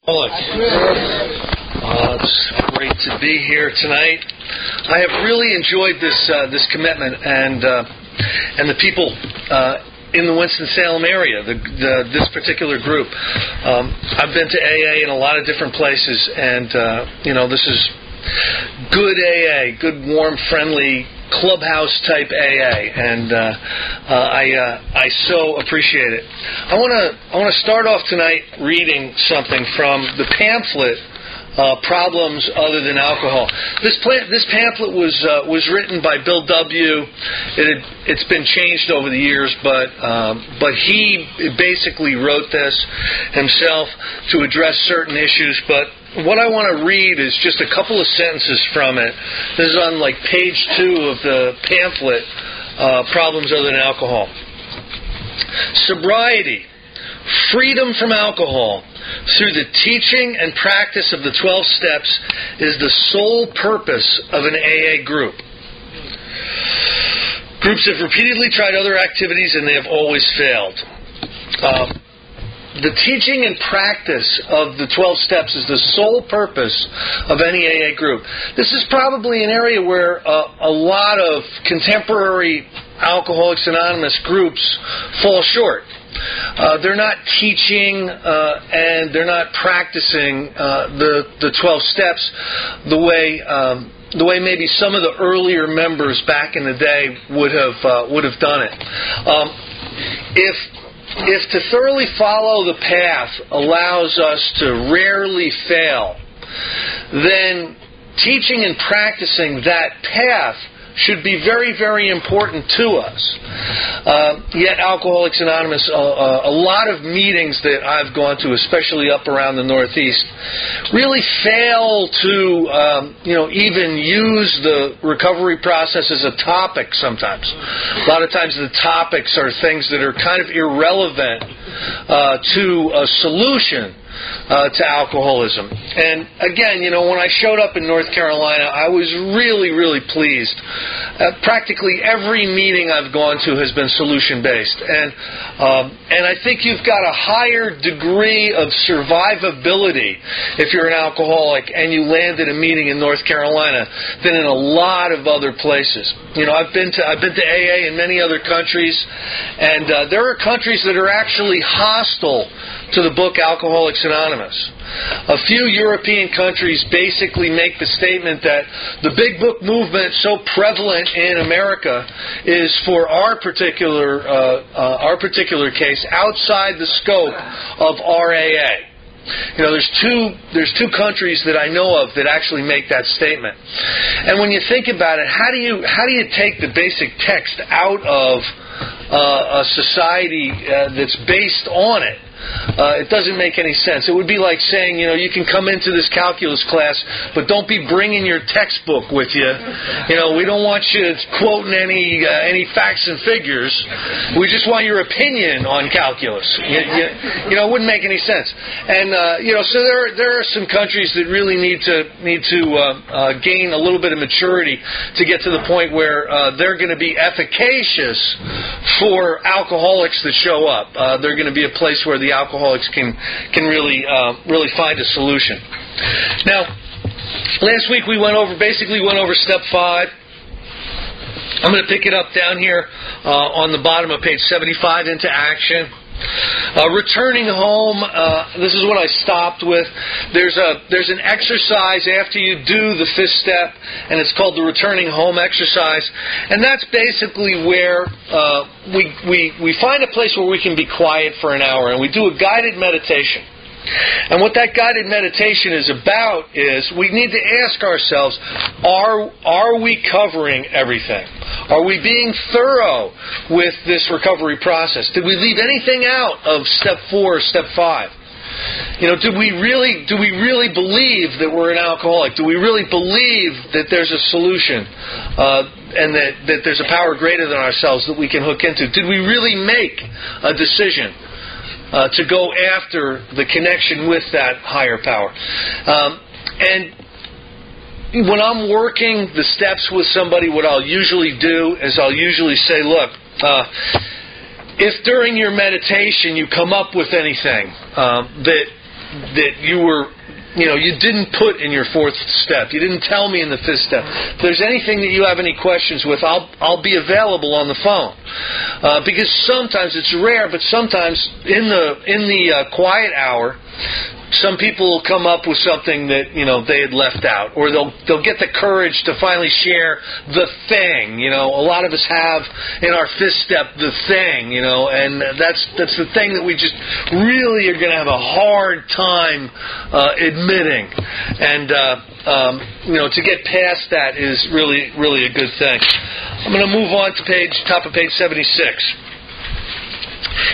It's great to be here tonight. I have really enjoyed this commitment and the people in the Winston-Salem area, this particular group. I've been to AA in a lot of different places, and this is good AA, good, warm, friendly, clubhouse type AA, and I so appreciate it. I want to start off tonight reading something from the pamphlet Problems Other Than Alcohol. This pamphlet was written by Bill W. It's been changed over the years, but he basically wrote this himself to address certain issues. But what I want to read is just a couple of sentences from it. This is on page 2 of the pamphlet, Problems Other Than Alcohol. Sobriety, freedom from alcohol, through the teaching and practice of the 12 steps, is the sole purpose of an AA group. Groups have repeatedly tried other activities and they have always failed. The teaching and practice of the 12 steps is the sole purpose of any AA group. This is probably an area where a lot of contemporary Alcoholics Anonymous groups fall short. They're not teaching and they're not practicing the 12 steps the way maybe some of the earlier members back in the day would have done it. If to thoroughly follow the path allows us to rarely fail, then teaching and practicing that path should be very, very important to us. Yet Alcoholics Anonymous, a lot of meetings that I've gone to, especially up around the Northeast, really fail to even use the recovery process as a topic sometimes. A lot of times the topics are things that are kind of irrelevant to a solution to alcoholism. And again, when I showed up in North Carolina, I was really, really pleased. Practically every meeting I've gone to has been solution-based. And I think you've got a higher degree of survivability if you're an alcoholic and you land at a meeting in North Carolina than in a lot of other places. I've been to AA in many other countries, and there are countries that are actually hostile to the book Alcoholics Anonymous. A few European countries basically make the statement that the big book movement, so prevalent in America, is for our particular case outside the scope of RAA. There's two countries that I know of that actually make that statement. And when you think about it, how do you take the basic text out of a society that's based on it? It doesn't make any sense. It would be like saying, you can come into this calculus class, but don't be bringing your textbook with you. We don't want you quoting any facts and figures. We just want your opinion on calculus. It wouldn't make any sense. And so there are some countries that really need to gain a little bit of maturity to get to the point where they're going to be efficacious for alcoholics that show up. They're going to be a place where the alcoholics can really find a solution. Now, last week we went over step 5. I'm going to pick it up down here on the bottom of page 75, into action. Returning home, this is what I stopped with. There's an exercise after you do the 5th step, and it's called the returning home exercise. And that's basically where we find a place where we can be quiet for an hour, and we do a guided meditation. And what that guided meditation is about is we need to ask ourselves, are we covering everything? Are we being thorough with this recovery process? Did we leave anything out of step 4 or step 5? Do we really believe that we're an alcoholic? Do we really believe that there's a solution and that there's a power greater than ourselves that we can hook into? Did we really make a decision to go after the connection with that higher power? And when I'm working the steps with somebody, what I'll usually do is I'll usually say, look, if during your meditation you come up with anything that that you were, you didn't put in your fourth step. You didn't tell me in the fifth step. If there's anything that you have any questions with, I'll be available on the phone. Because sometimes it's rare, but sometimes in the quiet hour, some people will come up with something that they had left out, or they'll get the courage to finally share the thing. A lot of us have in our fifth step the thing, and that's the thing that we just really are going to have a hard time admitting, and to get past that is really, really a good thing. I'm going to move on to top of page 76.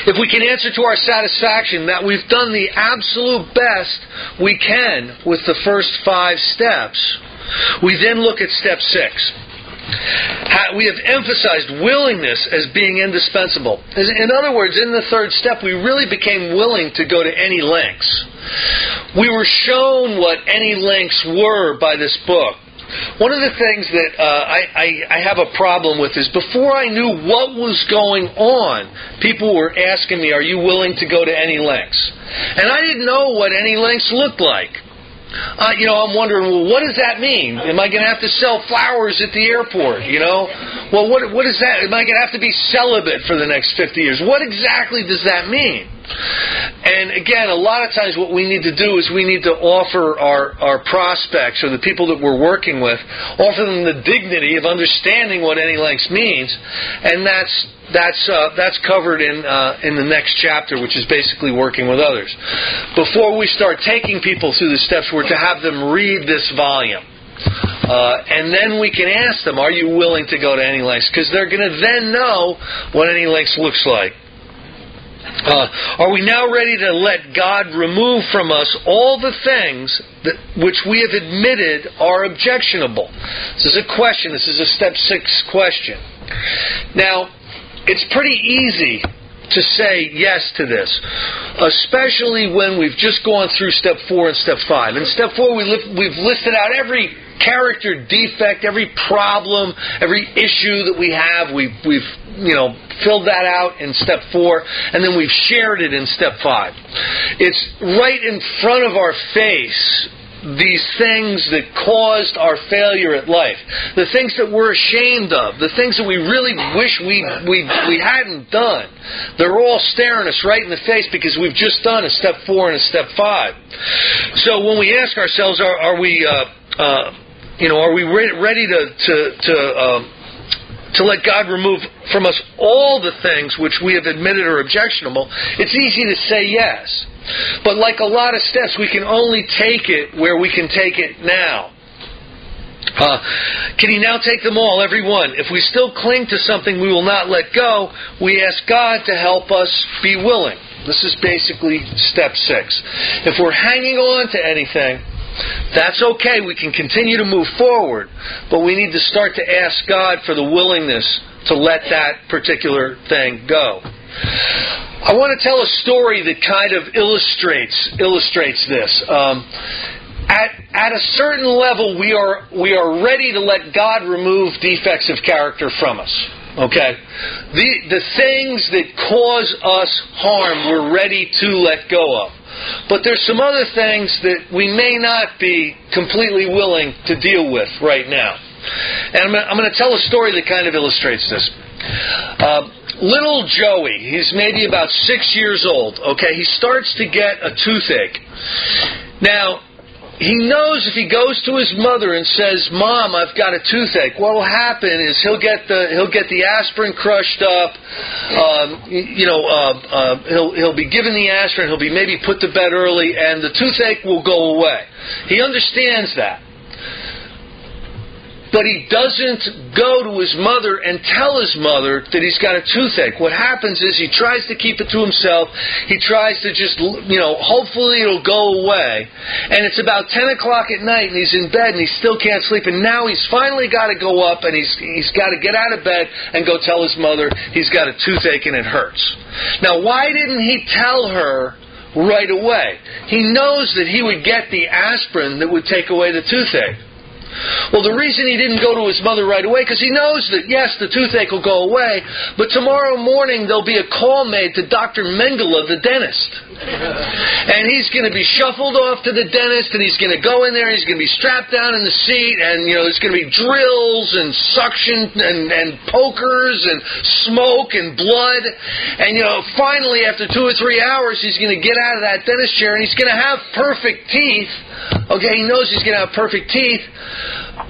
If we can answer to our satisfaction that we've done the absolute best we can with the first 5 steps, we then look at step 6. We have emphasized willingness as being indispensable. In other words, in the third step, we really became willing to go to any lengths. We were shown what any lengths were by this book. One of the things that I have a problem with is before I knew what was going on, people were asking me, are you willing to go to any lengths? And I didn't know what any lengths looked like. I'm wondering, well, what does that mean? Am I going to have to sell flowers at the airport? Well, what is that? Am I going to have to be celibate for the next 50 years? What exactly does that mean? And again, a lot of times what we need to do is we need to offer our prospects or the people that we're working with, offer them the dignity of understanding what any lengths means, and that's covered in the next chapter, which is basically working with others. Before we start taking people through the steps, we're to have them read this volume. And then we can ask them, are you willing to go to any lengths? Because they're going to then know what any lengths looks like. Are we now ready to let God remove from us all the things which we have admitted are objectionable? This is a question. This is a step 6 question. Now, it's pretty easy to say yes to this, especially when we've just gone through step 4 and step 5. In step 4, we've listed out every character defect, every problem, every issue that we have. We've filled that out in step 4, and then we've shared it in step 5. It's right in front of our face, these things that caused our failure at life, the things that we're ashamed of, the things that we really wish we hadn't done. They're all staring us right in the face because we've just done a step 4 and a step 5. So when we ask ourselves, are we ready to let God remove from us all the things which we have admitted are objectionable? It's easy to say yes. But like a lot of steps, we can only take it where we can take it now. Can He now take them all, every one? If we still cling to something we will not let go, we ask God to help us be willing. This is basically step 6. If we're hanging on to anything, that's okay. We can continue to move forward, but we need to start to ask God for the willingness to let that particular thing go. I want to tell a story that kind of illustrates this. At a certain level, we are ready to let God remove defects of character from us. Okay? The things that cause us harm, we're ready to let go of. But there's some other things that we may not be completely willing to deal with right now. And I'm going to tell a story that kind of illustrates this. Little Joey, he's maybe about 6 years old, okay? He starts to get a toothache. Now, he knows if he goes to his mother and says, "Mom, I've got a toothache," what will happen is he'll get the aspirin crushed up. He'll be given the aspirin. He'll be maybe put to bed early, and the toothache will go away. He understands that. But he doesn't go to his mother and tell his mother that he's got a toothache. What happens is he tries to keep it to himself. He tries to just, hopefully it'll go away. And it's about 10 o'clock at night and he's in bed and he still can't sleep. And now he's finally got to go up and he's got to get out of bed and go tell his mother he's got a toothache and it hurts. Now, why didn't he tell her right away? He knows that he would get the aspirin that would take away the toothache. Well, the reason he didn't go to his mother right away, because he knows that, yes, the toothache will go away, but tomorrow morning there'll be a call made to Dr. Mengele, the dentist. And he's going to be shuffled off to the dentist, and he's going to go in there, and he's going to be strapped down in the seat, and, there's going to be drills and suction and pokers and smoke and blood. And, finally, after 2 or 3 hours, he's going to get out of that dentist chair, and he's going to have perfect teeth. Okay, he knows he's going to have perfect teeth.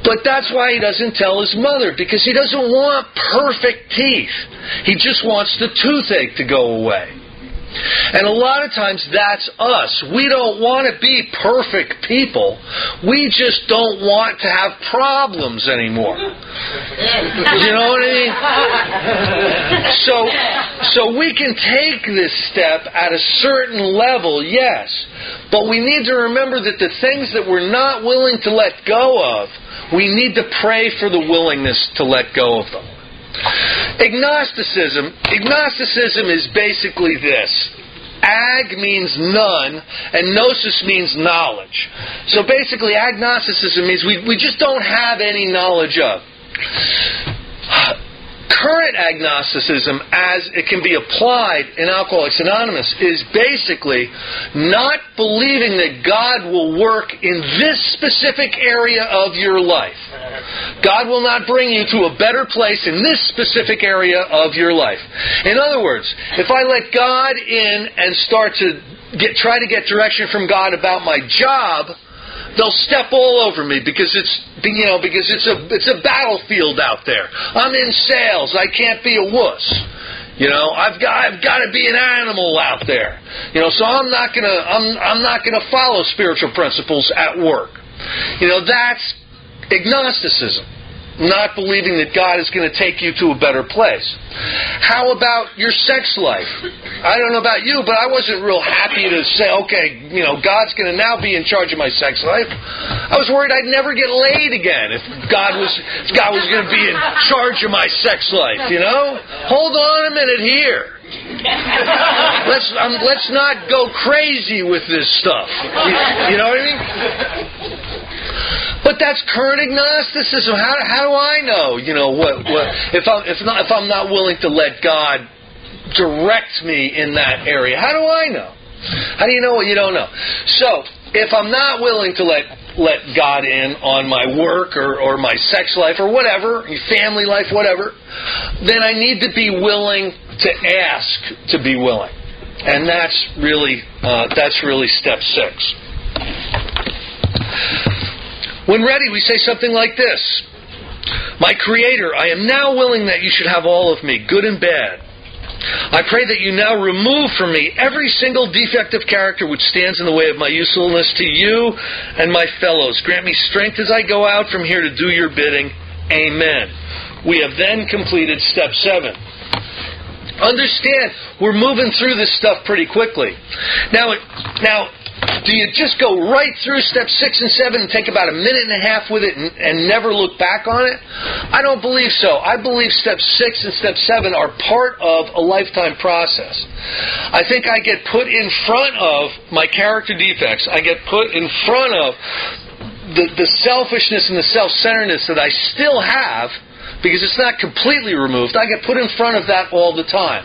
But that's why he doesn't tell his mother, because he doesn't want perfect teeth. He just wants the toothache to go away. And a lot of times that's us. We don't want to be perfect people. We just don't want to have problems anymore. You know what I mean? So we can take this step at a certain level, yes. But we need to remember that the things that we're not willing to let go of, we need to pray for the willingness to let go of them. Agnosticism is basically this. Ag means none, and gnosis means knowledge. So basically, agnosticism means we just don't have any knowledge of. Current agnosticism, as it can be applied in Alcoholics Anonymous, is basically not believing that God will work in this specific area of your life. God will not bring you to a better place in this specific area of your life. In other words, if I let God in and start to try to get direction from God about my job, they'll step all over me because it's a battlefield out there. I'm in sales. I can't be a wuss. I've got to be an animal out there. So I'm not gonna follow spiritual principles at work. That's agnosticism. Not believing that God is going to take you to a better place. How about your sex life? I don't know about you, but I wasn't real happy to say, okay, God's going to now be in charge of my sex life. I was worried I'd never get laid again if God was going to be in charge of my sex life. Hold on a minute here. Let's not go crazy with this stuff. You know what I mean? But that's current agnosticism. How do I know? If I'm not willing to let God direct me in that area? How do I know? How do you know what you don't know? So if I'm not willing to let God in on my work or my sex life or whatever, family life, whatever, then I need to be willing to ask to be willing, and that's really step 6. When ready, we say something like this. My Creator, I am now willing that you should have all of me, good and bad. I pray that you now remove from me every single defective character which stands in the way of my usefulness to you and my fellows. Grant me strength as I go out from here to do your bidding. Amen. We have then completed step 7. Understand, we're moving through this stuff pretty quickly. Now, do you just go right through step 6 and 7 and take about a minute and a half with it and never look back on it? I don't believe so. I believe step 6 and step 7 are part of a lifetime process. I think I get put in front of my character defects. I get put in front of the selfishness and the self-centeredness that I still have, because it's not completely removed. I get put in front of that all the time.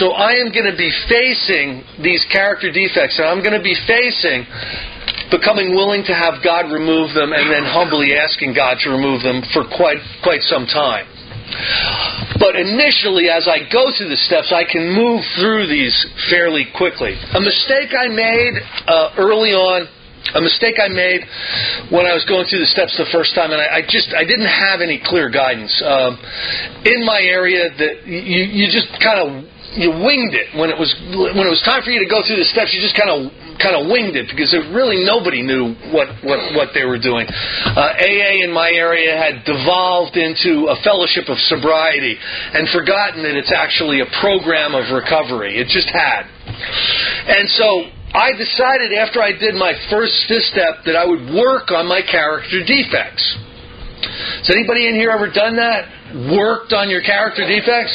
So I am going to be facing these character defects, and I'm going to be facing becoming willing to have God remove them and then humbly asking God to remove them for quite some time. But initially, as I go through the steps, I can move through these fairly quickly. A mistake I made early on, a mistake I made when I was going through the steps the first time, and I didn't have any clear guidance. In my area, that you just kind of winged it when it was time for you to go through the steps. You just kind of winged it because nobody knew what they were doing. AA in my area had devolved into a fellowship of sobriety and forgotten that it's actually a program of recovery. It just had, and so I decided after I did my first 5th step that I would work on my character defects. Has anybody in here ever done that? worked on your character defects?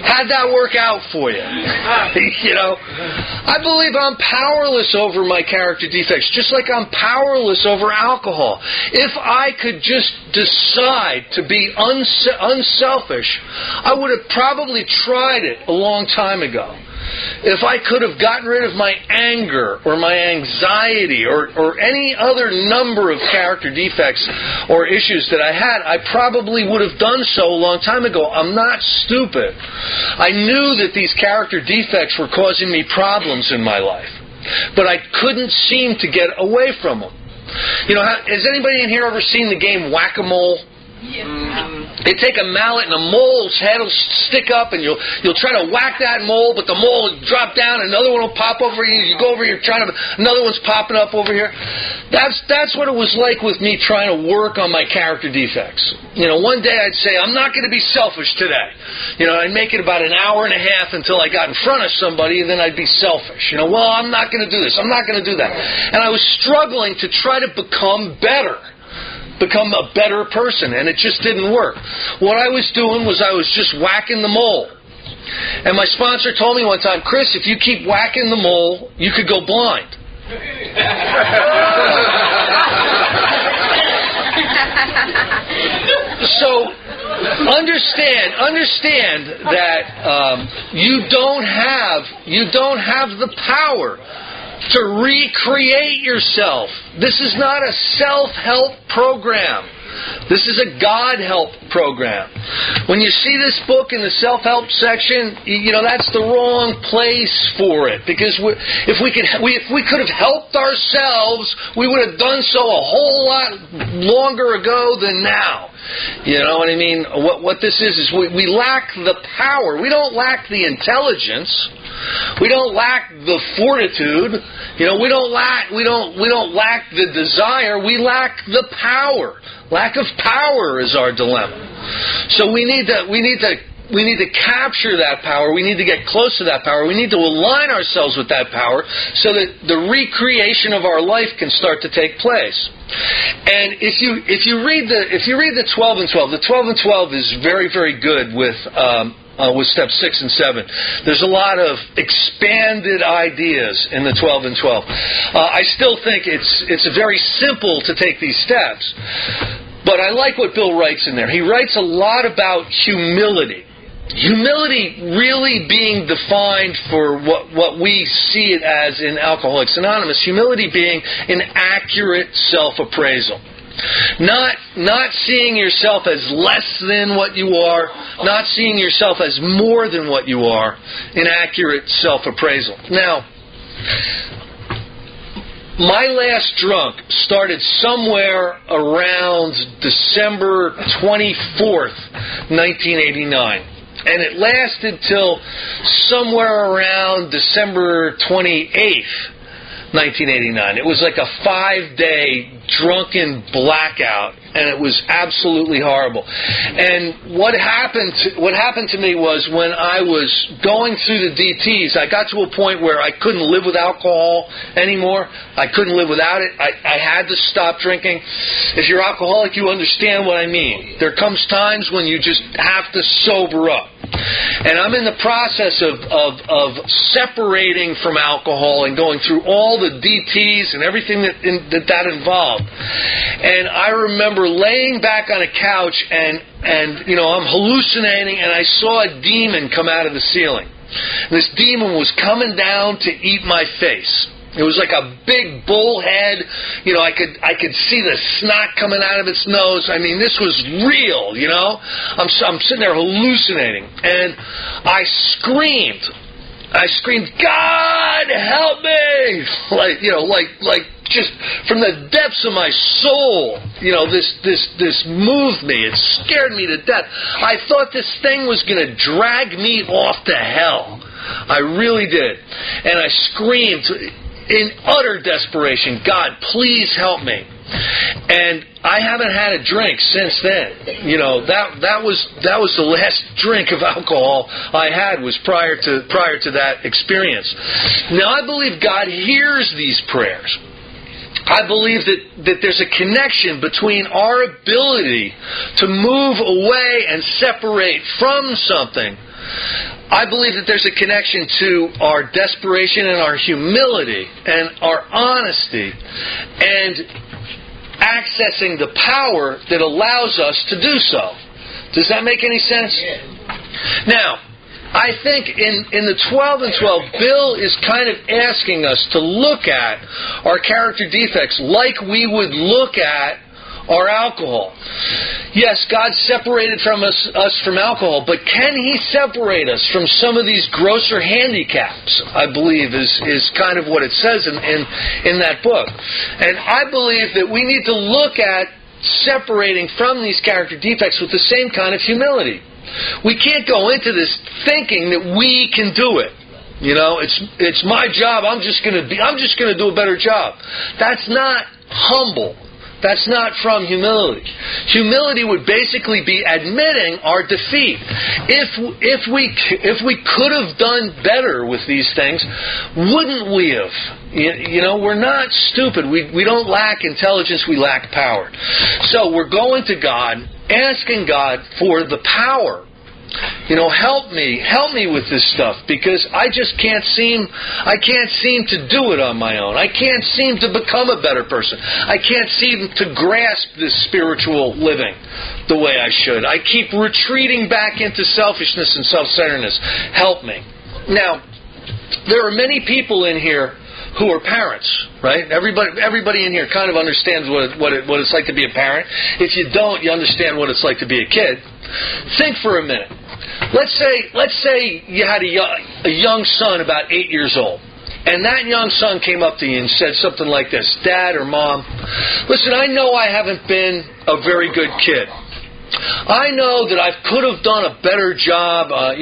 How'd that work out for you? You know, I believe I'm powerless over my character defects, just like I'm powerless over alcohol. If I could just decide to be unselfish, I would have probably tried it a long time ago. If I could have gotten rid of my anger or my anxiety or any other number of character defects or issues that I had, I probably would have done so a long time ago. I'm not stupid. I knew that these character defects were causing me problems in my life, but I couldn't seem to get away from them. You know, has anybody in here ever seen the game Whack-A-Mole? Yeah. They take a mallet and a mole's head will stick up, and you'll try to whack that mole, but the mole will drop down, another one will pop over you. You go over here trying to, another one's popping up over here. That's what it was like with me trying to work on my character defects. You know, one day I'd say, I'm not going to be selfish today. You know, I'd make it about an hour and a half until I got in front of somebody, and then I'd be selfish. You know, well, I'm not going to do this. I'm not going to do that. And I was struggling to try to become better. Become a better person, and it just didn't work. What I was doing was I was just whacking the mole. And my sponsor told me one time, Chris, if you keep whacking the mole, you could go blind. So understand that you don't have the power to recreate yourself. This is not a self-help program. This is a God-help program. When you see this book in the self-help section, you know, that's the wrong place for it. Because if we could have helped ourselves, we would have done so a whole lot longer ago than now. You know what I mean? What this is we lack the power. We don't lack the intelligence. We don't lack the fortitude. You know, we don't lack the desire. We lack the power. Lack of power is our dilemma. So we need to capture that power. We need to get close to that power. We need to align ourselves with that power so that the recreation of our life can start to take place. And if you read the 12 and 12, the 12 and 12 is very, very good with steps 6 and 7. There's a lot of expanded ideas in the 12 and 12. I still think it's very simple to take these steps, but I like what Bill writes in there. He writes a lot about humility. Humility really being defined for what we see it as in Alcoholics Anonymous. Humility being an accurate self-appraisal. Not seeing yourself as less than what you are, not seeing yourself as more than what you are, an accurate self-appraisal. Now, my last drunk started somewhere around December 24th, 1989. And it lasted till somewhere around December 28th, 1989. It was like a 5-day drunken blackout, and it was absolutely horrible. And what happened to me was when I was going through the DTs, I got to a point where I couldn't live with alcohol anymore. I couldn't live without it. I had to stop drinking. If you're alcoholic, you understand what I mean. There comes times when you just have to sober up. And I'm in the process of separating from alcohol and going through all the DTs and everything that involved. And I remember laying back on a couch and you know, I'm hallucinating, and I saw a demon come out of the ceiling. This demon was coming down to eat my face. It was like a big bull head. You know, I could see the snot coming out of its nose. I mean, this was real, you know. I'm sitting there hallucinating. And I screamed, God help me! Like just from the depths of my soul, you know, this moved me. It scared me to death. I thought this thing was going to drag me off to hell. I really did. And I screamed in utter desperation, God, please help me. And I haven't had a drink since then. You know, that was the last drink of alcohol I had was prior to that experience. Now I believe God hears these prayers. I believe that there's a connection between our ability to move away and separate from something. I believe that there's a connection to our desperation and our humility and our honesty and accessing the power that allows us to do so. Does that make any sense? Now, I think in the 12 and 12, Bill is kind of asking us to look at our character defects like we would look at our alcohol. Yes, God separated from us from alcohol, but can He separate us from some of these grosser handicaps, I believe, is kind of what it says in that book. And I believe that we need to look at separating from these character defects with the same kind of humility. We can't go into this thinking that we can do it. You know, it's my job. I'm just going to do a better job. That's not humble. That's not from humility. Humility would basically be admitting our defeat. If we could have done better with these things, wouldn't we have? You know, we're not stupid. We don't lack intelligence. We lack power. So we're going to God, asking God for the power. You know, help me with this stuff, because I can't seem to do it on my own. I can't seem to become a better person. I can't seem to grasp this spiritual living the way I should. I keep retreating back into selfishness and self-centeredness. Help me. Now, there are many people in here who are parents, right? Everybody in here kind of understands what it's like to be a parent. If you don't, you understand what it's like to be a kid. Think for a minute. Let's say you had a young son about 8 years old, and that young son came up to you and said something like this: Dad or Mom, listen, I know I haven't been a very good kid. I know that I could have done a better job. I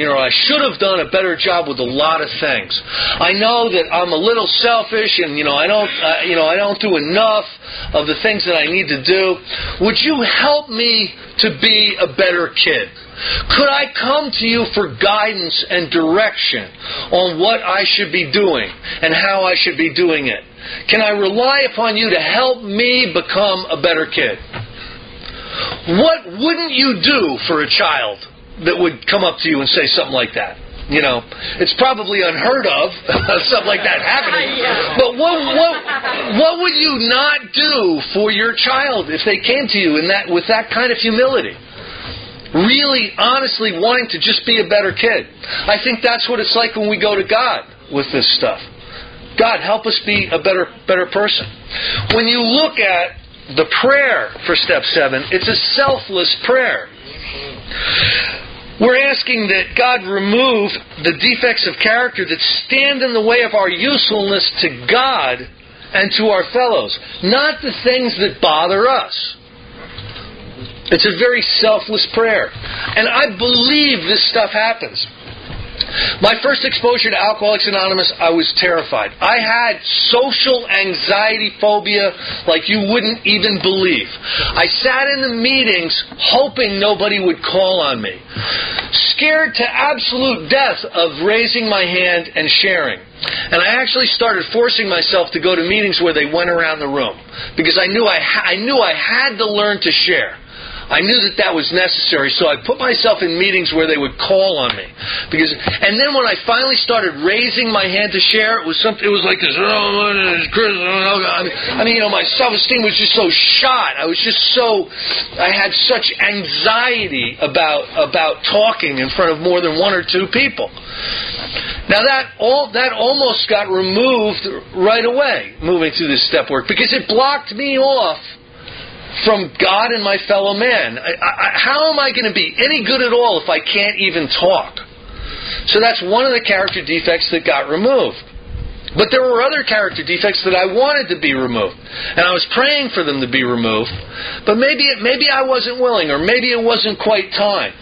should have done a better job with a lot of things. I know that I'm a little selfish, and I don't do enough of the things that I need to do. Would you help me to be a better kid? Could I come to you for guidance and direction on what I should be doing and how I should be doing it? Can I rely upon you to help me become a better kid? What wouldn't you do for a child that would come up to you and say something like that? You know, it's probably unheard of, something like that happening. But what would you not do for your child if they came to you with that kind of humility? Really, honestly wanting to just be a better kid. I think that's what it's like when we go to God with this stuff. God, help us be a better person. When you look at the prayer for step 7, it's a selfless prayer. We're asking that God remove the defects of character that stand in the way of our usefulness to God and to our fellows, not the things that bother us. It's a very selfless prayer. And I believe this stuff happens. My first exposure to Alcoholics Anonymous, I was terrified. I had social anxiety phobia like you wouldn't even believe. I sat in the meetings hoping nobody would call on me. Scared to absolute death of raising my hand and sharing. And I actually started forcing myself to go to meetings where they went around the room, because I knew I had to learn to share. I knew that was necessary, so I put myself in meetings where they would call on me. And then when I finally started raising my hand to share, it was like this. My self-esteem was just so shot. I had such anxiety about talking in front of more than one or two people. Now that almost got removed right away, moving through this step work, because it blocked me off from God and my fellow man. How am I going to be any good at all if I can't even talk? So that's one of the character defects that got removed. But there were other character defects that I wanted to be removed, and I was praying for them to be removed. But maybe I wasn't willing, or maybe it wasn't quite time.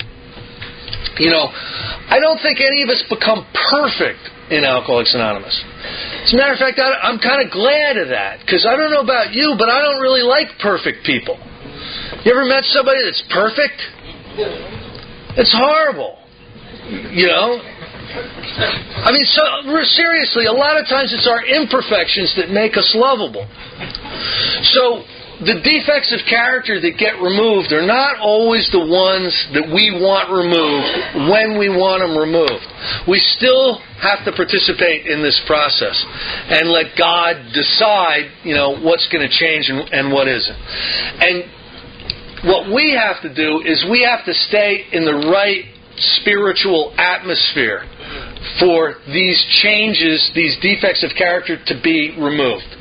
I don't think any of us become perfect in Alcoholics Anonymous. As a matter of fact, I'm kind of glad of that, because I don't know about you, but I don't really like perfect people. You ever met somebody that's perfect? It's horrible. I mean, seriously, a lot of times it's our imperfections that make us lovable. So, the defects of character that get removed are not always the ones that we want removed when we want them removed. We still have to participate in this process and let God decide, what's going to change and what isn't. And what we have to do is we have to stay in the right spiritual atmosphere for these changes, these defects of character to be removed.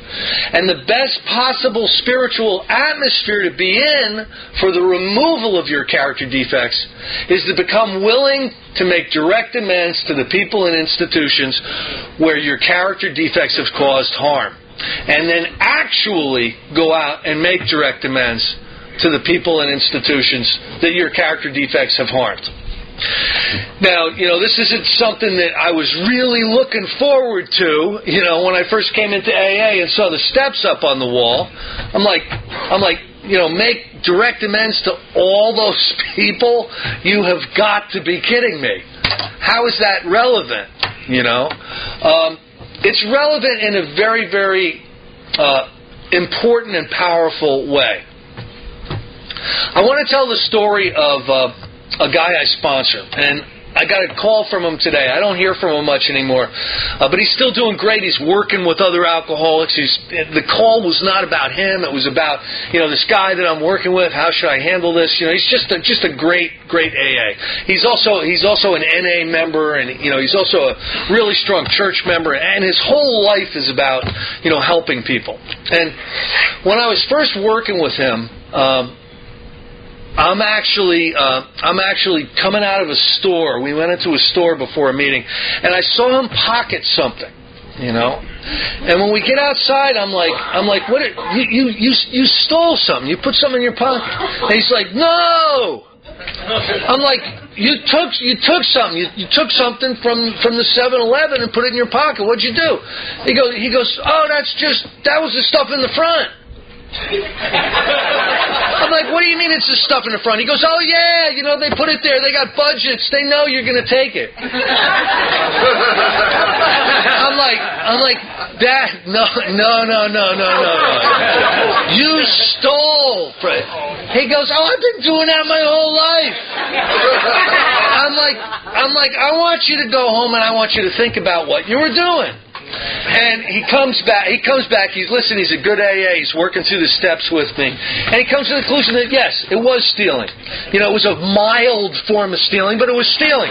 And the best possible spiritual atmosphere to be in for the removal of your character defects is to become willing to make direct amends to the people and institutions where your character defects have caused harm. And then actually go out and make direct amends to the people and institutions that your character defects have harmed. Now, this isn't something that I was really looking forward to, when I first came into AA and saw the steps up on the wall. I'm like, make direct amends to all those people? You have got to be kidding me. How is that relevant, It's relevant in a very, very important and powerful way. I want to tell the story of a guy I sponsor, and I got a call from him today. I don't hear from him much anymore, but he's still doing great. He's working with other alcoholics. The call was not about him. It was about this guy that I'm working with. How should I handle this? He's just a great AA. He's also an NA member, and he's also a really strong church member. And his whole life is about helping people. And when I was first working with him. I'm actually coming out of a store. We went into a store before a meeting, and I saw him pocket something, And when we get outside, I'm like, what? You stole something? You put something in your pocket? And he's like, no. I'm like, you took something. You took something from the 7-Eleven and put it in your pocket. What'd you do? He goes, oh, that was the stuff in the front. I'm like, what do you mean it's the stuff in the front? He goes, oh yeah, they put it there. They got budgets. They know you're going to take it. I'm like, Dad, no. You stole. He goes, oh, I've been doing that my whole life. I'm like, I want you to go home and I want you to think about what you were doing. And he comes back, he's a good AA, he's working through the steps with me. And he comes to the conclusion that, yes, it was stealing. It was a mild form of stealing, but it was stealing.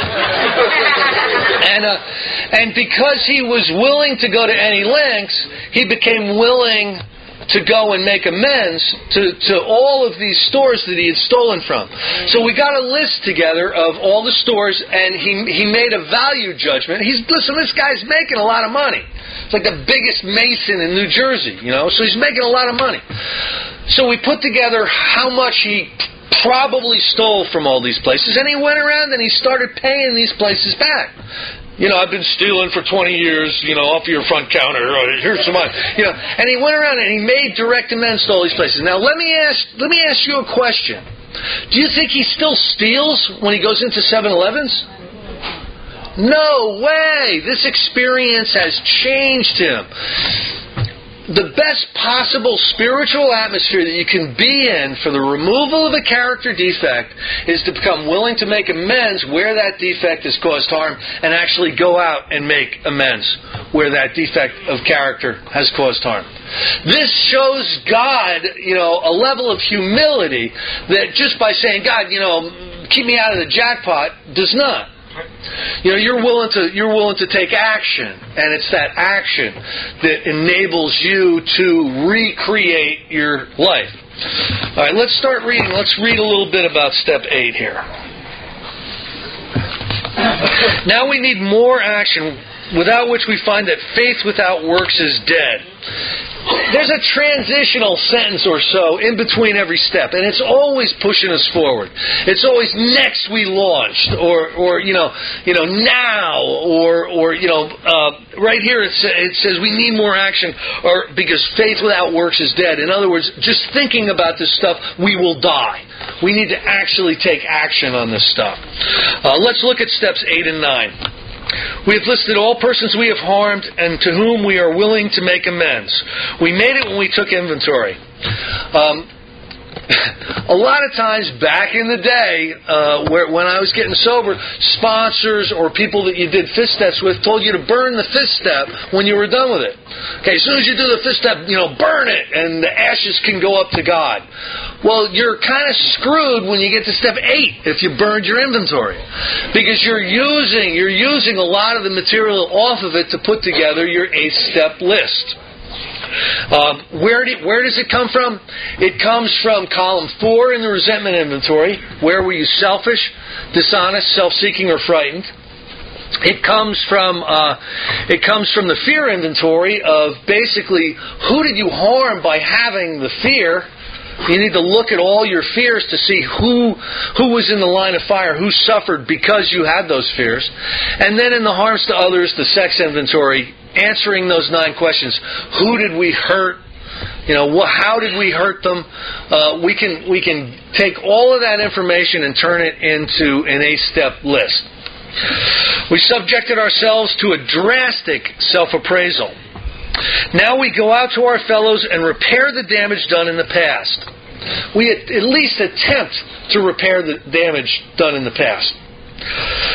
And because he was willing to go to any lengths, he became willing to go and make amends to all of these stores that he had stolen from. So we got a list together of all the stores, and he made a value judgment. Listen, this guy's making a lot of money. It's like the biggest mason in New Jersey, so he's making a lot of money. So we put together how much he probably stole from all these places, and he went around and he started paying these places back. I've been stealing for 20 years, off your front counter. Here's some money. And he went around and he made direct amends to all these places. Now, let me ask you a question. Do you think he still steals when he goes into 7-Elevens? No way! This experience has changed him. The best possible spiritual atmosphere that you can be in for the removal of a character defect is to become willing to make amends where that defect has caused harm and actually go out and make amends where that defect of character has caused harm. This shows God, a level of humility that just by saying, God, keep me out of the jackpot, does not. You're willing to take action, and it's that action that enables you to recreate your life. All right, let's start reading. Let's read a little bit about step 8 here. Now we need more action, without which we find that faith without works is dead. There's a transitional sentence or so in between every step, and it's always pushing us forward. It's always next we launched, or now, or right here it says we need more action, or because faith without works is dead. In other words, just thinking about this stuff, we will die. We need to actually take action on this stuff. Let's look at steps 8 and 9. We have listed all persons we have harmed and to whom we are willing to make amends. We made it when we took inventory. A lot of times back in the day, when I was getting sober, sponsors or people that you did fifth steps with told you to burn the fifth step when you were done with it. Okay, as soon as you do the fifth step, burn it, and the ashes can go up to God. Well, you're kind of screwed when you get to step 8 if you burned your inventory, because you're using a lot of the material off of it to put together your 8-step list. Where does it come from? It comes from column 4 in the resentment inventory. Where were you selfish, dishonest, self-seeking, or frightened? It comes from the fear inventory of basically who did you harm by having the fear. You need to look at all your fears to see who was in the line of fire, who suffered because you had those fears. And then in the harms to others, the sex inventory, answering those 9 questions. Who did we hurt? How did we hurt them? We can take all of that information and turn it into an 8-step list. We subjected ourselves to a drastic self-appraisal. Now we go out to our fellows and repair the damage done in the past. We at least attempt to repair the damage done in the past.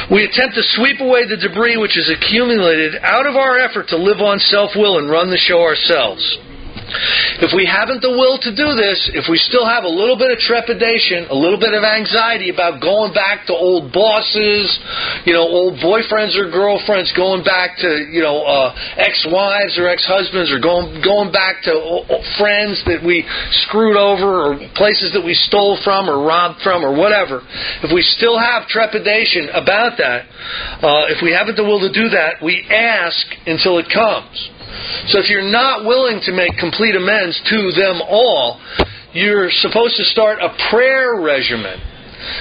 We attempt to sweep away the debris which is accumulated out of our effort to live on self-will and run the show ourselves. If we haven't the will to do this, if we still have a little bit of trepidation, a little bit of anxiety about going back to old bosses, old boyfriends or girlfriends, going back to, ex-wives or ex-husbands, or going back to friends that we screwed over, or places that we stole from or robbed from or whatever, if we still have trepidation about that, if we haven't the will to do that, we ask until it comes. So if you're not willing to make complete amends to them all, you're supposed to start a prayer regimen.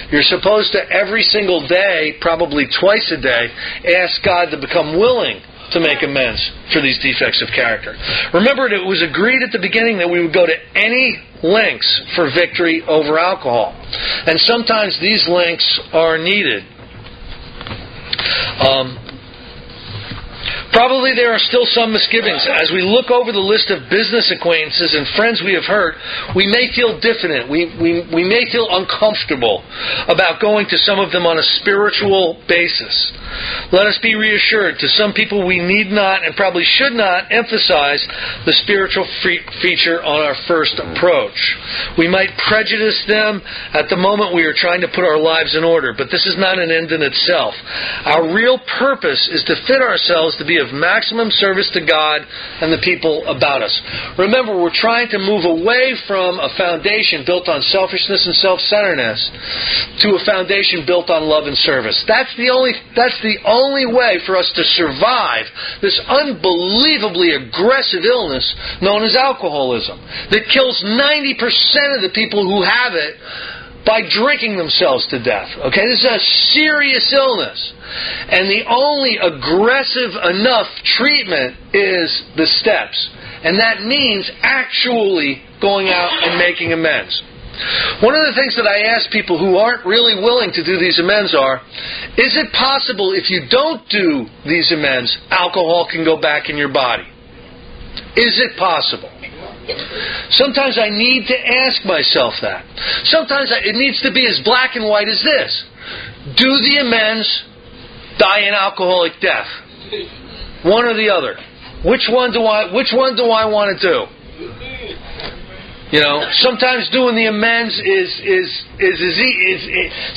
You're supposed to every single day, probably twice a day, ask God to become willing to make amends for these defects of character. Remember, it was agreed at the beginning that we would go to any lengths for victory over alcohol. And sometimes these lengths are needed. Probably there are still some misgivings. As we look over the list of business acquaintances and friends we have hurt, we may feel diffident. We may feel uncomfortable about going to some of them on a spiritual basis. Let us be reassured. To some people we need not and probably should not emphasize the spiritual feature on our first approach. We might prejudice them at the moment we are trying to put our lives in order, but this is not an end in itself. Our real purpose is to fit ourselves to be of maximum service to God and the people about us. Remember, we're trying to move away from a foundation built on selfishness and self-centeredness to a foundation built on love and service. That's the only way for us to survive this unbelievably aggressive illness known as alcoholism that kills 90% of the people who have it by drinking themselves to death. Okay, this is a serious illness. And the only aggressive enough treatment is the steps. And that means actually going out and making amends. One of the things that I ask people who aren't really willing to do these amends are, is it possible if you don't do these amends, alcohol can go back in your body? Is it possible? Sometimes I need to ask myself that. Sometimes it needs to be as black and white as this. Do the amends, die an alcoholic death. One or the other. Which one do I want to do? Sometimes doing the amends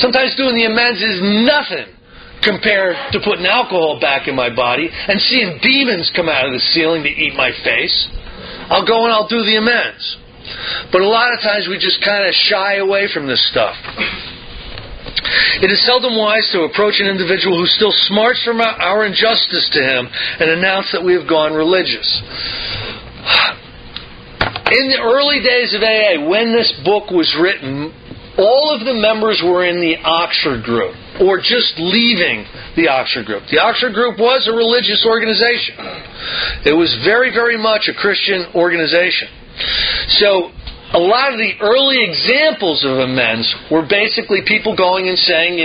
sometimes doing the amends is nothing compared to putting alcohol back in my body and seeing demons come out of the ceiling to eat my face. I'll go and I'll do the amends. But a lot of times we just kind of shy away from this stuff. It is seldom wise to approach an individual who still smarts from our injustice to him and announce that we have gone religious. In the early days of AA, when this book was written, all of the members were in the Oxford group, or just leaving the Oxford group. The Oxford group was a religious organization. It was very, very much a Christian organization. So a lot of the early examples of amends were basically people going and saying,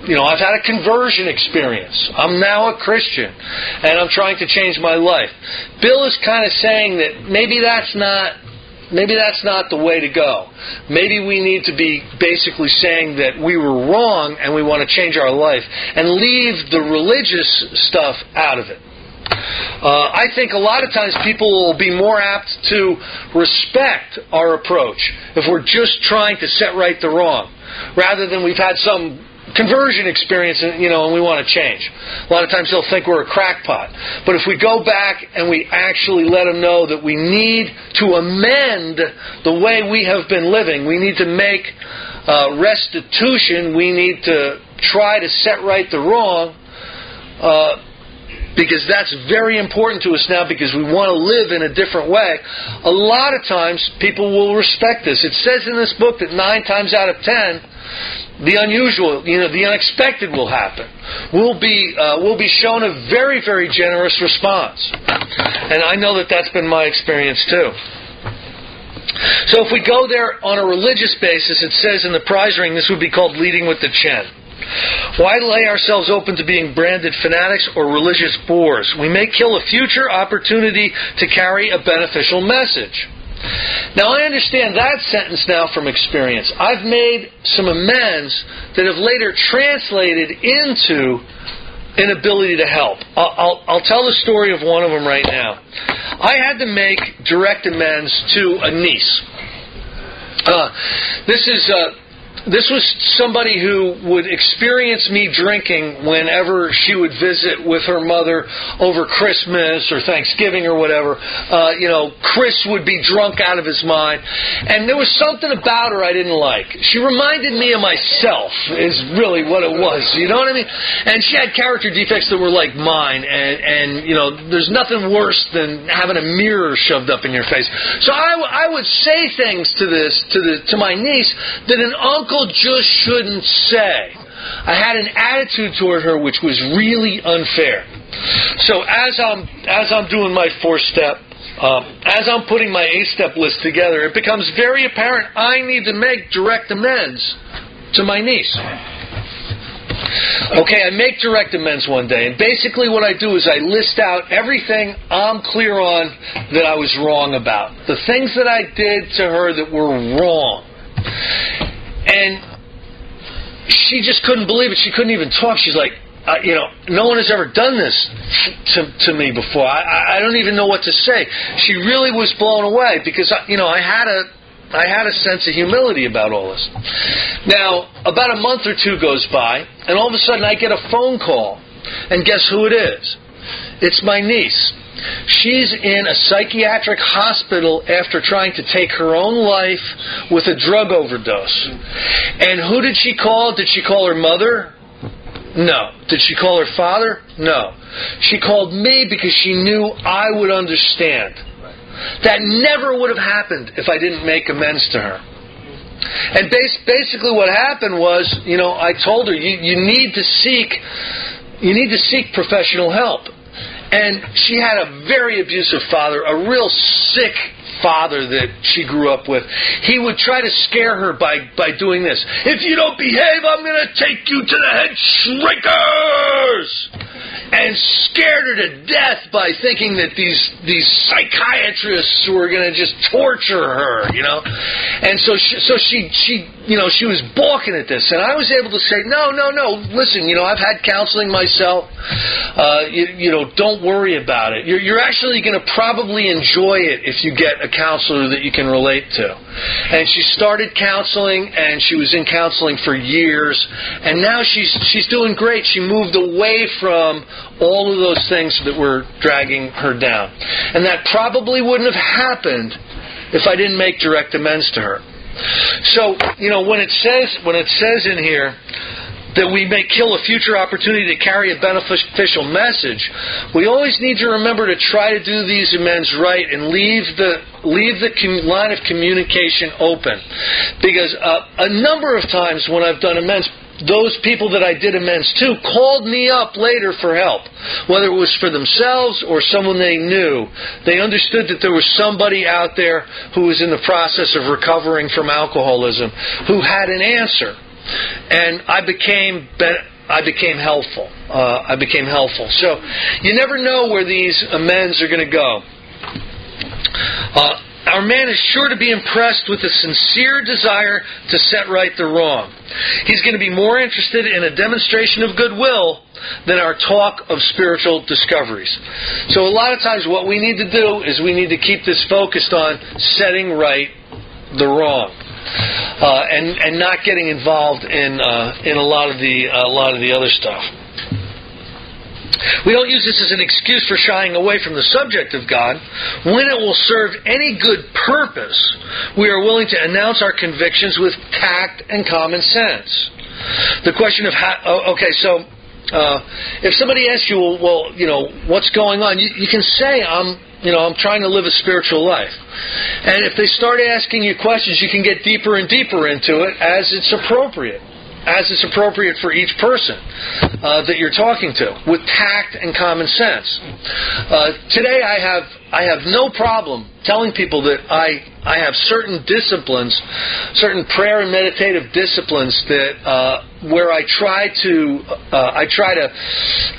I've had a conversion experience. I'm now a Christian, and I'm trying to change my life. Bill is kind of saying that maybe that's not the way to go. Maybe we need to be basically saying that we were wrong and we want to change our life and leave the religious stuff out of it. I think a lot of times people will be more apt to respect our approach if we're just trying to set right the wrong, rather than we've had some conversion experience and we want to change. A lot of times they'll think we're a crackpot. But if we go back and we actually let them know that we need to amend the way we have been living, we need to make restitution, we need to try to set right the wrong, because that's very important to us now, because we want to live in a different way. A lot of times people will respect this. It says in this book that 9 times out of 10, the unusual, the unexpected will happen. We'll be shown a very, very generous response. And I know that that's been my experience too. So if we go there on a religious basis, it says in the prize ring, this would be called leading with the Chen. Why lay ourselves open to being branded fanatics or religious bores? We may kill a future opportunity to carry a beneficial message. Now, I understand that sentence now from experience. I've made some amends that have later translated into an ability to help. I'll tell the story of one of them right now. I had to make direct amends to a niece. This was somebody who would experience me drinking whenever she would visit with her mother over Christmas or Thanksgiving or whatever. Chris would be drunk out of his mind. And there was something about her I didn't like. She reminded me of myself, is really what it was. You know what I mean? And she had character defects that were like mine. And there's nothing worse than having a mirror shoved up in your face. So I would say things to my niece that an uncle just shouldn't say. I had an attitude toward her which was really unfair. So as I'm doing my 4-step, as I'm putting my 8-step list together, it becomes very apparent I need to make direct amends to my niece. Okay, I make direct amends one day, and basically what I do is I list out everything I'm clear on that I was wrong about. The things that I did to her that were wrong. And she just couldn't believe it. She couldn't even talk. She's like, no one has ever done this to me before. I don't even know what to say. She really was blown away because, I had a sense of humility about all this. Now, about a month or two goes by, and all of a sudden I get a phone call. And guess who it is? It's my niece. She's in a psychiatric hospital after trying to take her own life with a drug overdose. And who did she call? Did she call her mother? No. Did she call her father? No. She called me because she knew I would understand. That never would have happened if I didn't make amends to her. And basically what happened was, I told her, you need to seek professional help. And she had a very abusive father, a real sick father that she grew up with. He would try to scare her by doing this. If you don't behave, I'm going to take you to the head shrinkers! And scared her to death by thinking that these psychiatrists were going to just torture her, And so she was balking at this. And I was able to say, no, listen, I've had counseling myself. Don't worry about it. You're actually going to probably enjoy it if you get a counselor that you can relate to. And she started counseling, and she was in counseling for years. And now she's doing great. She moved away from all of those things that were dragging her down. And that probably wouldn't have happened if I didn't make direct amends to her. So, when it says in here that we may kill a future opportunity to carry a beneficial message, we always need to remember to try to do these amends right and leave the line of communication open. Because a number of times when I've done amends, those people that I did amends to called me up later for help, whether it was for themselves or someone they knew. They understood that there was somebody out there who was in the process of recovering from alcoholism who had an answer. And I became I became helpful. So you never know where these amends are going to go. Our man is sure to be impressed with a sincere desire to set right the wrong. He's going to be more interested in a demonstration of goodwill than our talk of spiritual discoveries. So a lot of times what we need to do is we need to keep this focused on setting right the wrong, and not getting involved in a lot of the other stuff. We don't use this as an excuse for shying away from the subject of God. When it will serve any good purpose, we are willing to announce our convictions with tact and common sense. The question of if somebody asks you, well, what's going on? You can say, I'm trying to live a spiritual life. And if they start asking you questions, you can get deeper and deeper into it as it's appropriate for each person that you're talking to, with tact and common sense. Today I have no problem telling people that I have certain disciplines, certain prayer and meditative disciplines that where I try to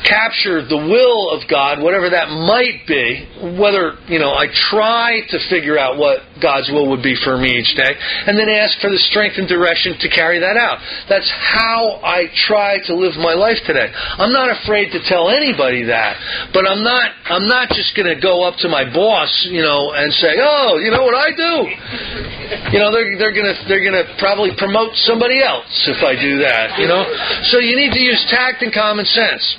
capture the will of God, whatever that might be. Whether I try to figure out what God's will would be for me each day, and then ask for the strength and direction to carry that out. That's how I try to live my life today. I'm not afraid to tell anybody that, but I'm not just going to go up to my boss, and say, "Oh, you know what I do?" They're gonna probably promote somebody else if I do that. So you need to use tact and common sense.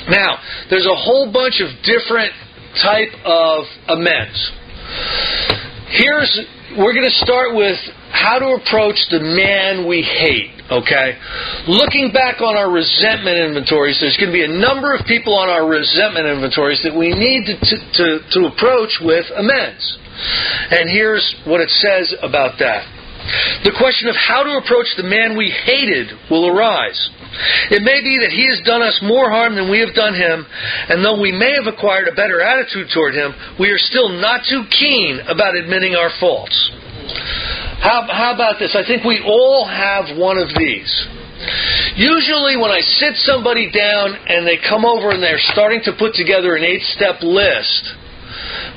Now, there's a whole bunch of different type of amends. We're going to start with how to approach the man we hate. Okay? Looking back on our resentment inventories, there's going to be a number of people on our resentment inventories that we need to approach with amends. And here's what it says about that. The question of how to approach the man we hated will arise. It may be that he has done us more harm than we have done him, and though we may have acquired a better attitude toward him, we are still not too keen about admitting our faults. How about this? I think we all have one of these. Usually when I sit somebody down and they come over and they're starting to put together an 8-step list,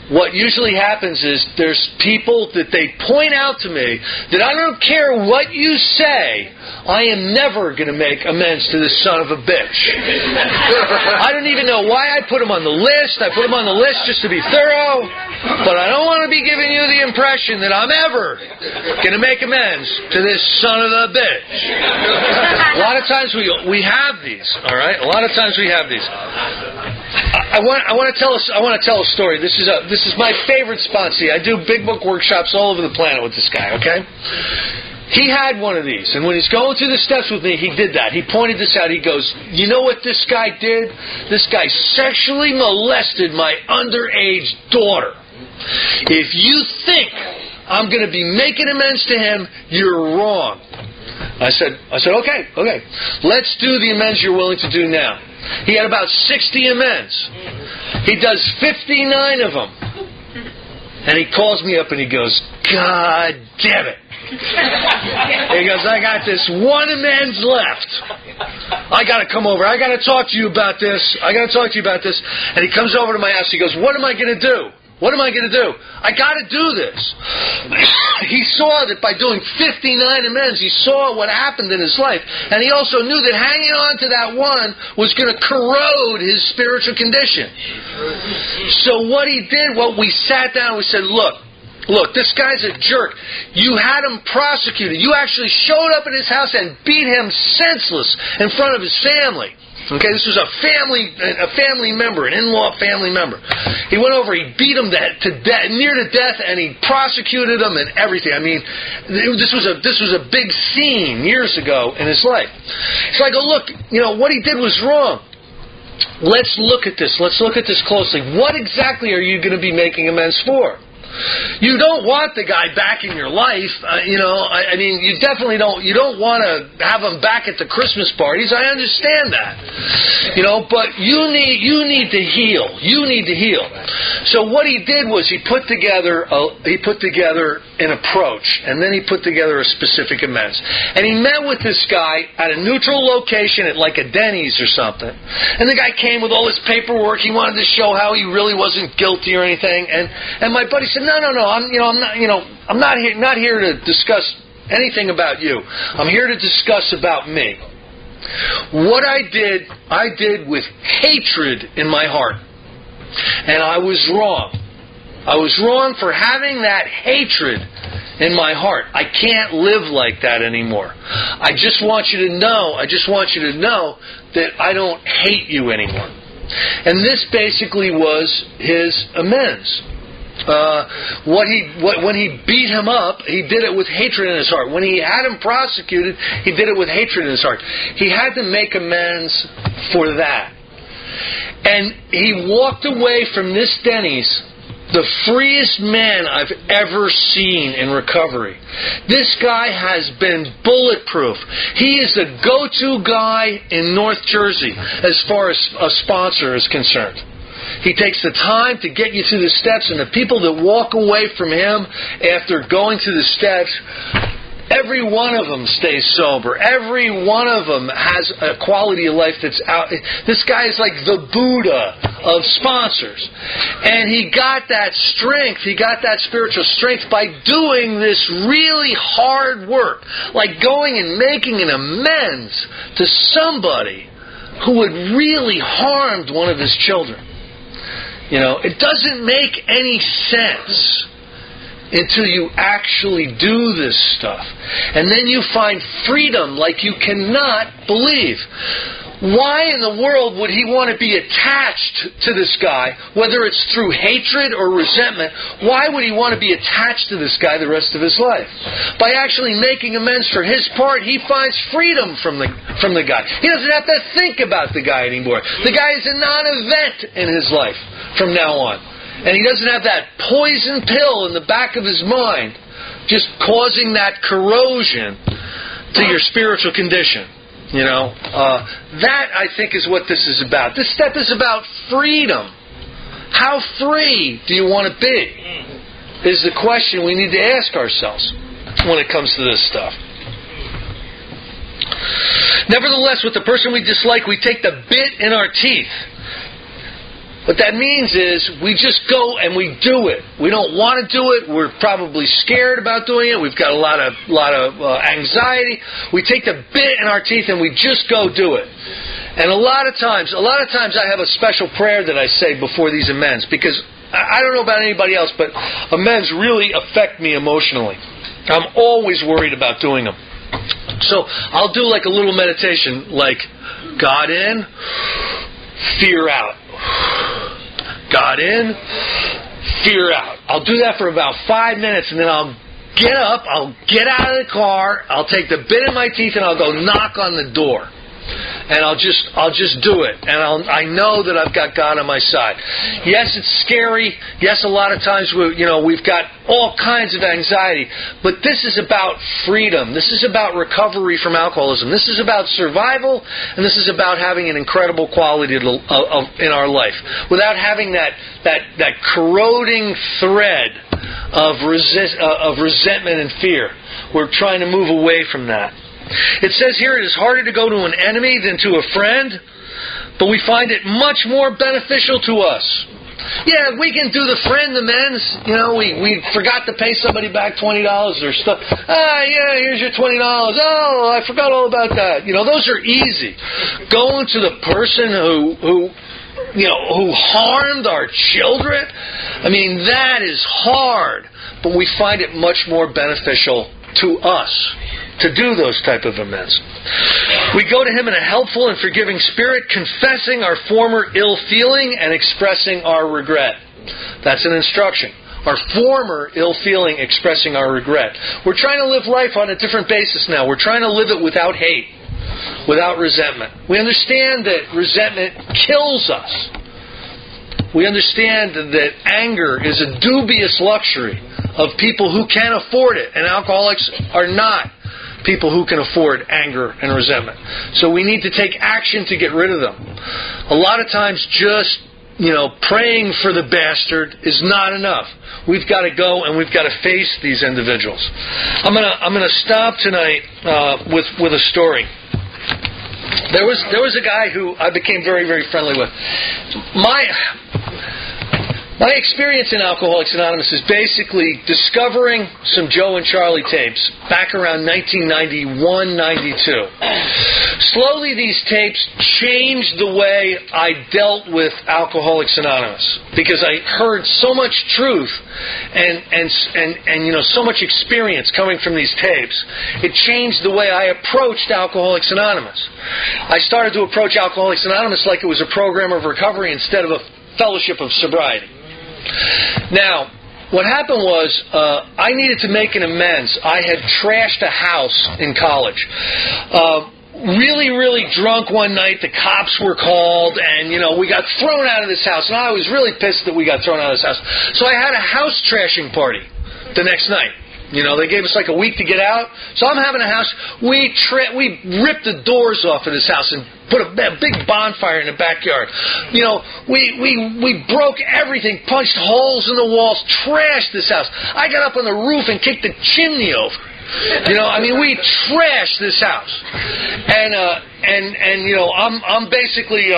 what usually happens is there's people that they point out to me that I don't care what you say, I am never going to make amends to this son of a bitch. I don't even know why I put him on the list. I put him on the list just to be thorough, but I don't want to be giving you the impression that I'm ever going to make amends to this son of a bitch. A lot of times we have these, all right? A lot of times we have these. I want to tell a story. This is my favorite sponsee. I do big book workshops all over the planet with this guy, okay? He had one of these, and when he's going through the steps with me, he did that. He pointed this out. He goes, you know what this guy did? This guy sexually molested my underage daughter. If you think I'm going to be making amends to him, you're wrong. I said, okay. Let's do the amends you're willing to do now. He had about 60 amends. He does 59 of them. And he calls me up and he goes, God damn it. He goes, I got this one amends left. I got to come over. I got to talk to you about this. And he comes over to my house. He goes, what am I going to do? What am I going to do? I got to do this. He saw that by doing 59 amends, he saw what happened in his life. And he also knew that hanging on to that one was going to corrode his spiritual condition. So what he did, we sat down and we said, Look, this guy's a jerk. You had him prosecuted. You actually showed up at his house and beat him senseless in front of his family. Okay, this was a family member, an in-law family member. He went over, he beat him near to death, and he prosecuted him and everything. I mean, this was a big scene years ago in his life. So I go, look, what he did was wrong. Let's look at this. Let's look at this closely. What exactly are you going to be making amends for? You don't want the guy back in your life. I mean, you definitely don't. You don't want to have him back at the Christmas parties. I understand that. But you need to heal. You need to heal. So what he did was he put together an approach, and then he put together a specific amends. And he met with this guy at a neutral location at like a Denny's or something. And the guy came with all his paperwork. He wanted to show how he really wasn't guilty or anything. And my buddy said, No. I'm not here to discuss anything about you. I'm here to discuss about me. What I did with hatred in my heart. And I was wrong. I was wrong for having that hatred in my heart. I can't live like that anymore. I just want you to know that I don't hate you anymore. And this basically was his amends. When he beat him up, he did it with hatred in his heart. When he had him prosecuted, he did it with hatred in his heart. He had to make amends for that. And he walked away from this Denny's the freest man I've ever seen in recovery. This guy has been bulletproof. He is the go-to guy in North Jersey as far as a sponsor is concerned. He takes the time to get you through the steps, and the people that walk away from him after going through the steps, every one of them stays sober. Every one of them has a quality of life that's out. This guy is like the Buddha of sponsors. And he got that strength, he got that spiritual strength by doing this really hard work. Like going and making an amends to somebody who had really harmed one of his children. It doesn't make any sense until you actually do this stuff. And then you find freedom like you cannot believe. Why in the world would he want to be attached to this guy, whether it's through hatred or resentment? Why would he want to be attached to this guy the rest of his life? By actually making amends for his part, he finds freedom from the guy. He doesn't have to think about the guy anymore. The guy is a non-event in his life from now on. And he doesn't have that poison pill in the back of his mind just causing that corrosion to your spiritual condition. That I think is what this is about. This step is about freedom. How free do you want to be? Is the question we need to ask ourselves when it comes to this stuff. Nevertheless, with the person we dislike, we take the bit in our teeth. What that means is we just go and we do it. We don't want to do it. We're probably scared about doing it. We've got a lot of anxiety. We take the bit in our teeth and we just go do it. And a lot of times I have a special prayer that I say before these amends, because I don't know about anybody else, but amends really affect me emotionally. I'm always worried about doing them. So I'll do like a little meditation, like God in, fear out. God in, fear out. I'll do that for about 5 minutes, and then I'll get up, I'll get out of the car, I'll take the bit in my teeth, and I'll go knock on the door. And I'll just do it. And I know that I've got God on my side. Yes, it's scary. Yes, a lot of times we've got all kinds of anxiety. But this is about freedom. This is about recovery from alcoholism. This is about survival, and this is about having an incredible quality in our life. Without having that corroding thread of resentment and fear. We're trying to move away from that. It says here, it is harder to go to an enemy than to a friend, but we find it much more beneficial to us. Yeah, we can do the friend amends. We forgot to pay somebody back $20 or stuff. Here's your $20. Oh, I forgot all about that. Those are easy. Going to the person who harmed our children, that is hard. But we find it much more beneficial to us to do those type of amends. We go to Him in a helpful and forgiving spirit, confessing our former ill feeling and expressing our regret. That's an instruction. Our former ill feeling, expressing our regret. We're trying to live life on a different basis now. We're trying to live it without hate, without resentment. We understand that resentment kills us. We understand that anger is a dubious luxury of people who can afford it, and alcoholics are not people who can afford anger and resentment. So we need to take action to get rid of them. A lot of times just, praying for the bastard is not enough. We've got to go and we've got to face these individuals. I'm gonna stop tonight with a story. There was a guy who I became very, very friendly with. My experience in Alcoholics Anonymous is basically discovering some Joe and Charlie tapes back around 1991-92. Slowly these tapes changed the way I dealt with Alcoholics Anonymous, because I heard so much truth and so much experience coming from these tapes. It changed the way I approached Alcoholics Anonymous. I started to approach Alcoholics Anonymous like it was a program of recovery instead of a fellowship of sobriety. Now, what happened was I needed to make an amends. I had trashed a house in college. Really, really drunk one night. The cops were called, and, we got thrown out of this house. And I was really pissed that we got thrown out of this house. So I had a house trashing party the next night. They gave us like a week to get out. So I'm having a house. We ripped the doors off of this house and put a big bonfire in the backyard. We broke everything, punched holes in the walls, trashed this house. I got up on the roof and kicked the chimney over. We trashed this house. And I'm basically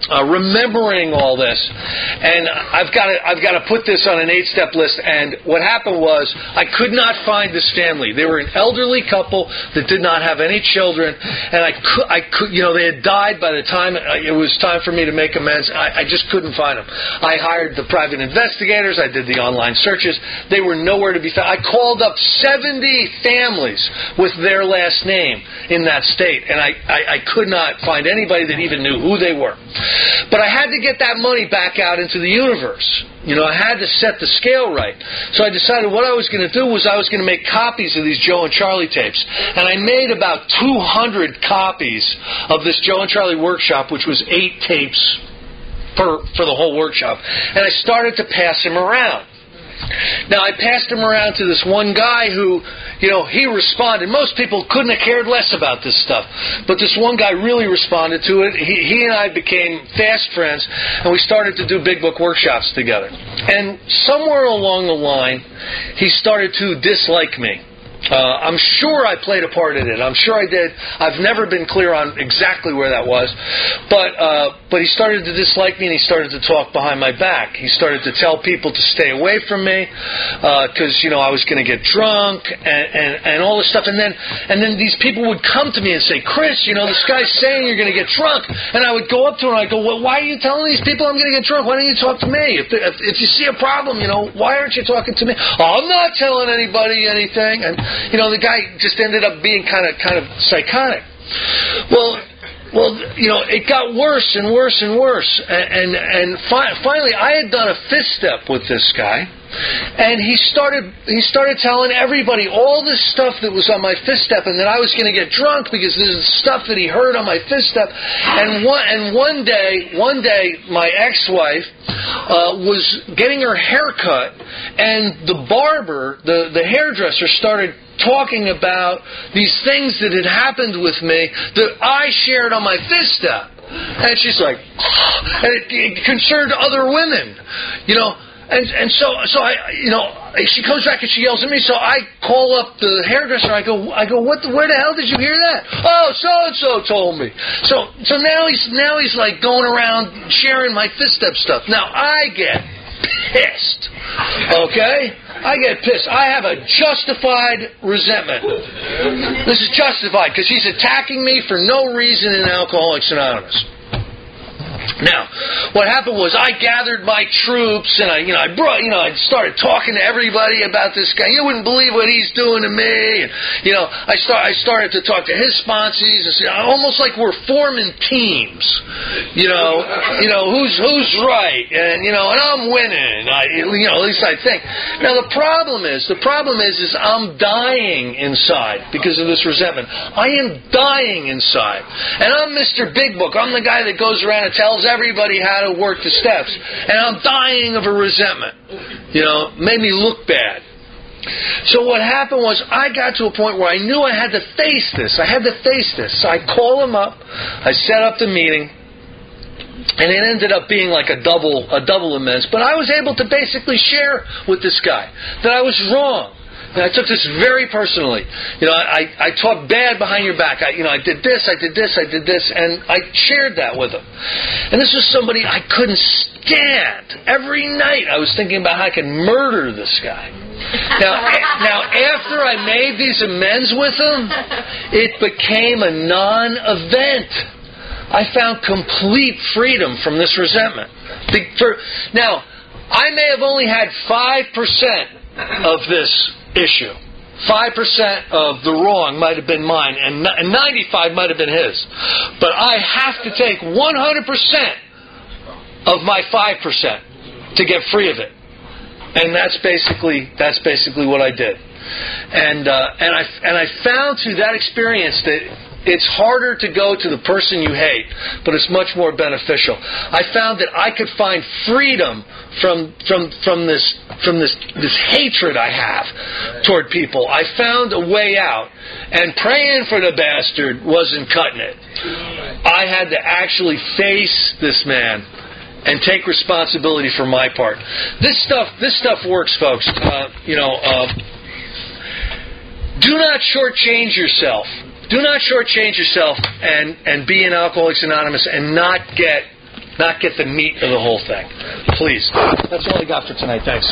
remembering all this, and I've got to put this on an 8-step list. And what happened was I could not find this family. They were an elderly couple that did not have any children, and I could they had died by the time it was time for me to make amends. I just couldn't find them. I hired the private investigators. I did the online searches. They were nowhere to be found. I called up 70 families with their last name in that state, and I could not find anybody that even knew who they were. But I had to get that money back out into the universe. I had to set the scale right. So I decided what I was going to do was I was going to make copies of these Joe and Charlie tapes. And I made about 200 copies of this Joe and Charlie workshop, which was 8 tapes for the whole workshop. And I started to pass them around. Now, I passed him around to this one guy who, he responded. Most people couldn't have cared less about this stuff. But this one guy really responded to it. He and I became fast friends, and we started to do Big Book workshops together. And somewhere along the line, he started to dislike me. I'm sure I played a part in it. I'm sure I did. I've never been clear on exactly where that was. But he started to dislike me, and he started to talk behind my back. He started to tell people to stay away from me because, I was going to get drunk and all this stuff. And then these people would come to me and say, Chris, this guy's saying you're going to get drunk. And I would go up to him and I'd go, well, why are you telling these people I'm going to get drunk? Why don't you talk to me? If you see a problem, why aren't you talking to me? Oh, I'm not telling anybody anything. And the guy just ended up being kind of psychotic. Well, it got worse and worse and worse. And finally, I had done a fifth step with this guy, and he started telling everybody all this stuff that was on my fifth step, and that I was going to get drunk because this is stuff that he heard on my fifth step. And one day, my ex-wife was getting her hair cut, and the barber, the hairdresser, started talking about these things that had happened with me that I shared on my fifth step. And she's like, and it concerned other women, And so I, she comes back and she yells at me. So I call up the hairdresser. I go, where the hell did you hear that? Oh, so and so told me. So now he's like going around sharing my fifth step stuff. Now I get pissed. Okay? I get pissed. I have a justified resentment. This is justified because he's attacking me for no reason in Alcoholics Anonymous. Now, what happened was I gathered my troops and I started talking to everybody about this guy. You wouldn't believe what he's doing to me. And, I started to talk to his sponsees and almost like we're forming teams. Who's right, and I'm winning. At least I think. Now the problem is I'm dying inside because of this resentment. I am dying inside, and I'm Mr. Big Book. I'm the guy that goes around and tells tells everybody how to work the steps. And I'm dying of a resentment. Made me look bad. So what happened was I got to a point where I knew I had to face this. So I called him up. I set up the meeting. And it ended up being like a double amends. But I was able to basically share with this guy that I was wrong. And I took this very personally. I talked bad behind your back. I did this, and I shared that with him. And this was somebody I couldn't stand. Every night I was thinking about how I could murder this guy. Now, after I made these amends with him, it became a non-event. I found complete freedom from this resentment. Now, I may have only had 5% of this issue. 5% of the wrong might have been mine, and 95 might have been his. But I have to take 100% of my 5% to get free of it. And that's basically what I did. And I found through that experience that it's harder to go to the person you hate, but it's much more beneficial. I found that I could find freedom from this hatred I have toward people. I found a way out, and praying for the bastard wasn't cutting it. I had to actually face this man and take responsibility for my part. This stuff works, folks. Do not shortchange yourself. Do not shortchange yourself and be in Alcoholics Anonymous and not get the meat of the whole thing. Please. That's all I got for tonight. Thanks.